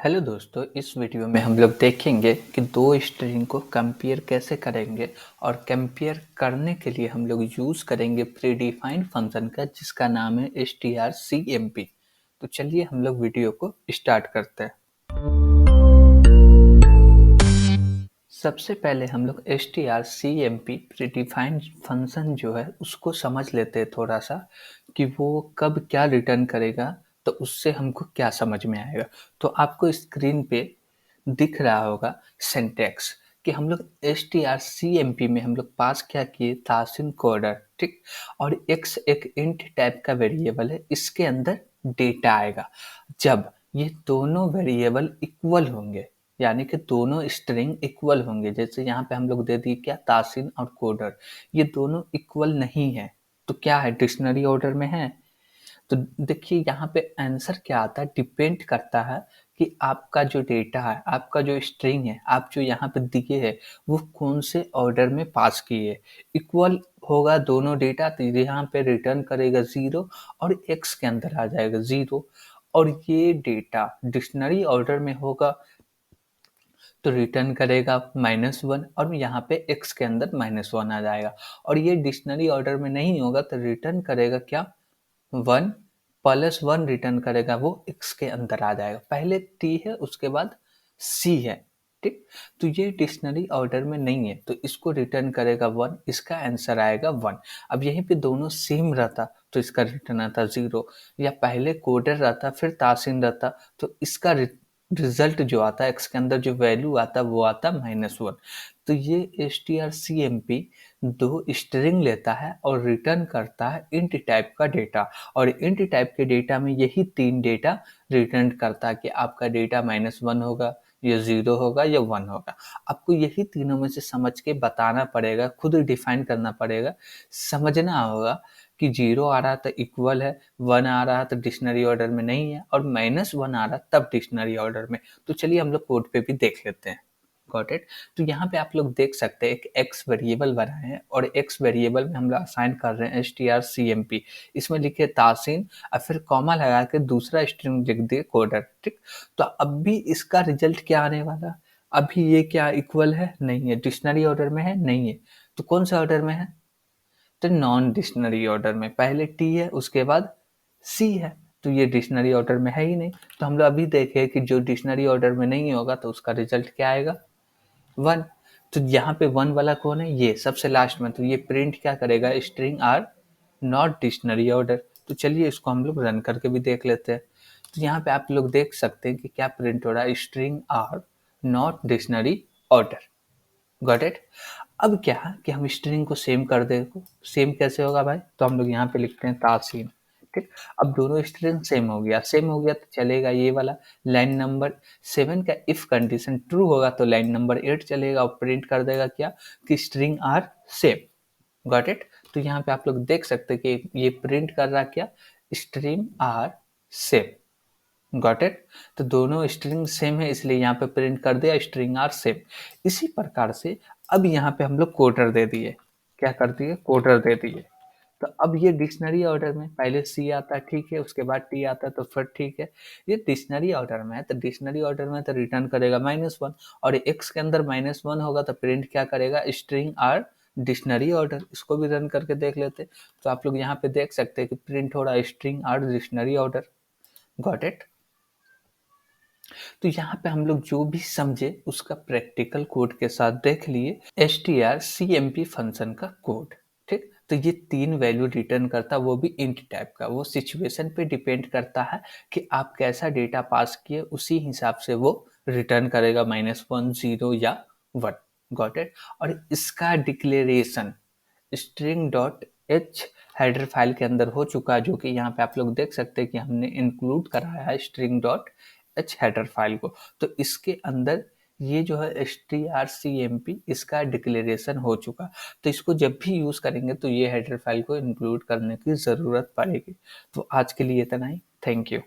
Hello दोस्तों, इस video में हम लोग देखेंगे कि दो स्ट्रिंग को कंपेयर कैसे करेंगे और कंपेयर करने के लिए हम लोग यूज़ करेंगे प्रीडिफाइंड फंक्शन का जिसका नाम है strcmp। तो चलिए हम लोग वीडियो को स्टार्ट करते हैं। सबसे पहले हम लोग strcmp प्रीडिफाइंड फंक्शन जो है उसको समझ लेते हैं थोड़ा सा कि वो कब क्या रिटर्न करेगा, तो उससे हमको क्या समझ में आएगा। तो आपको स्क्रीन पे दिख रहा होगा सिंटैक्स कि हम लोग strcmp में हम लोग पास क्या किए, तासिन कोडर, ठीक। और x एक इंट टाइप का वेरिएबल है, इसके अंदर डेटा आएगा जब ये दोनों वेरिएबल इक्वल होंगे, यानी कि दोनों स्ट्रिंग इक्वल होंगे। जैसे यहाँ पे हम लोग दे दिए क्या, तासिन और कोडर, ये दोनों इक्वल नहीं है तो क्या है, डिक्शनरी ऑर्डर में है। तो देखिए यहाँ पे आंसर क्या आता है, डिपेंड करता है कि आपका जो डेटा है, आपका जो स्ट्रिंग है, आप जो यहाँ पे दिए है वो कौन से ऑर्डर में पास किए। इक्वल होगा दोनों डेटा तो यहाँ पे रिटर्न करेगा 0 और x के अंदर आ जाएगा 0। और ये डेटा डिक्शनरी ऑर्डर में होगा तो रिटर्न करेगा -1 और यहाँ पे x के अंदर -1 आ जाएगा। और ये डिक्शनरी ऑर्डर में नहीं होगा तो रिटर्न करेगा क्या, 1 प्लस 1 रिटर्न करेगा, वो x के अंदर आ जाएगा। पहले t है उसके बाद c है, ठीक। तो ये डिक्शनरी ऑर्डर में नहीं है तो इसको रिटर्न करेगा 1, इसका आंसर आएगा 1। अब यहीं पे दोनों सेम रहता तो इसका रिटर्न आता 0, या पहले कोडर रहता फिर तासिन रहता तो इसका रिजल्ट जो आता है, x के अंदर जो वैल्यू आता वो आता -1। तो ये strcmp दो स्ट्रिंग लेता है और रिटर्न करता है इंट टाइप का डेटा, और इंट टाइप के डेटा में यही तीन डेटा रिटर्न करता है कि आपका डेटा -1 होगा, या 0 होगा, या 1 होगा। आपको यही तीनों में से समझ के बताना पड़ेगा, खुद डिफाइन करना पड़ेगा, समझना होगा कि 0 आ रहा तो इक्वल है, 1 आ रहा तो डिक्शनरी ऑर्डर में नहीं है, और -1 आ रहा तब डिक्शनरी ऑर्डर में। तो चलिए हम लोग कोड पे भी देख लेते हैं। Got it. तो यहाँ पे आप लोग देख सकते हैं एक x वेरिएबल बनाए हैं और x वेरिएबल में हम लोग असाइन कर रहे हैं strcmp। इसमें लिखे तासिन और फिर कॉमा लगा के दूसरा स्ट्रिंग लिख दिए कोडर, ठीक। तो अब भी इसका रिजल्ट क्या आने वाला, अभी ये क्या इक्वल है, नहीं है। डिक्शनरी ऑर्डर में है, नहीं है। तो कौन सा ऑर्डर में है, तो नॉन डिक्शनरी ऑर्डर में। पहले टी है उसके बाद सी है, तो ये डिक्शनरी ऑर्डर में है ही नहीं। तो हम लोग अभी देखें कि जो डिक्शनरी ऑर्डर में नहीं होगा तो उसका रिजल्ट क्या आएगा, 1। तो यहाँ पे 1 वाला कौन है, ये सबसे लास्ट में। तो ये प्रिंट क्या करेगा, string are not dictionary order. तो चलिए इसको हम लोग रन करके भी देख लेते हैं। तो यहाँ पे आप लोग देख सकते हैं कि क्या प्रिंट हो रहा है, string are not dictionary order. Got it. अब क्या है कि हम स्ट्रिंग को सेम कर दे, सेम कैसे होगा भाई, तो हम लोग यहाँ पे लिखते हैं तासीन, ठीक। अब दोनों स्ट्रिंग सेम हो गया, सेम हो गया तो चलेगा ये वाला। लाइन नंबर 7 का इफ कंडीशन ट्रू होगा तो लाइन नंबर 8 चलेगा और प्रिंट कर देगा क्या, कि string are same. Got it. तो यहाँ पे आप लोग देख सकते हैं कि ये प्रिंट कर रहा क्या, string are same. Got it. तो दोनों स्ट्रिंग सेम है इसलिए यहाँ पे प्रिंट कर दिया स्ट्रिंग आर सेम। इसी प्रकार से अब यहाँ पे हम लोग कोडर दे दिए, क्या कर दिए, कोडर दे दिए। तो अब ये डिक्शनरी ऑर्डर में पहले सी आता है, ठीक है, उसके बाद टी आता है तो फिर ठीक है। ये डिक्शनरी ऑर्डर में है तो डिक्शनरी ऑर्डर में तो रिटर्न करेगा -1, और एक्स के अंदर -1 होगा तो प्रिंट क्या करेगा, स्ट्रिंग आर डिक्शनरी ऑर्डर। इसको भी रन करके देख लेते। तो आप लोग यहाँ पे देख सकते हैं कि प्रिंट हो रहा है string are dictionary order. Got it. तो यहाँ पे हम लोग जो भी समझे उसका प्रैक्टिकल कोड के साथ देख लिए, strcmp फंक्शन का कोड, ठीक। तो ये तीन वैल्यू रिटर्न करता, वो भी इंट टाइप का। वो सिचुएशन पे डिपेंड करता है कि आप कैसा डेटा पास किए, उसी हिसाब से वो रिटर्न करेगा -1, 0 या 1। Got it. और इसका declaration string dot H header file के अंदर हो चुका है, जो कि यहाँ पे आप लोग देख सकते हैं कि हमने इंक्लूड कराया है string dot H header file को। तो इसके अंदर ये जो है strcmp इसका डिक्लेरेशन हो चुका। तो इसको जब भी यूज करेंगे तो ये हेडर फाइल को इंक्लूड करने की जरूरत पड़ेगी। तो आज के लिए इतना ही। Thank you.